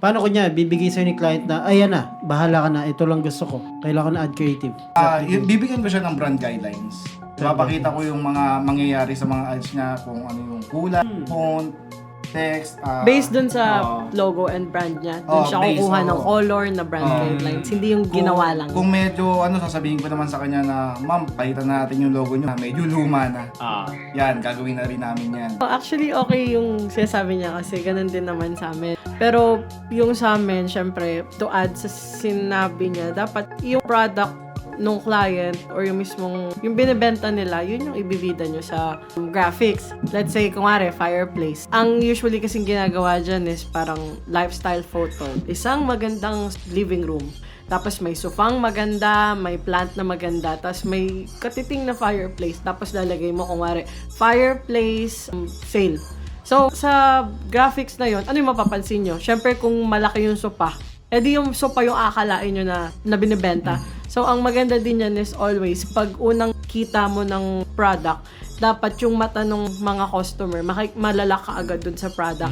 Paano kunya bibigay sa'yo ni client na, ayan na, bahala ka na, ito lang gusto ko. Kailangan ko na add creative. Bibigyan ko siya ng brand guidelines. Papakita ko yung mga mangyayari sa mga ads niya, kung ano yung kulay, font, text. Based dun sa logo and brand niya. Dun siya kukuha ng color na brand guidelines. Hindi yung ginawa lang. Kung medyo, sasabihin ko naman sa kanya na, ma'am, palitan natin yung logo niyo. Medyo luma na. Yan, gagawin na rin namin yan. Actually, okay yung sinasabi niya kasi ganun din naman sa amin. Pero yung sa amin, syempre, to add sa sinabi niya, dapat yung product nung client or yung mismong yung binibenta nila, yun yung ibibida nyo sa graphics. Let's say, kunwari, fireplace. Ang usually kasing ginagawa dyan is parang lifestyle photo. Isang magandang living room. Tapos may sofang maganda, may plant na maganda, tapos may katiting na fireplace. Tapos lalagay mo, kunwari, fireplace sale. So, sa graphics na yun, ano yung mapapansin nyo? Siyempre, kung malaki yung sopa, edi yung sopa yung akalain nyo na binibenta. So, ang maganda din yan is always, pag unang kita mo ng product, dapat yung mata ng mga customer, malalak ka agad dun sa product.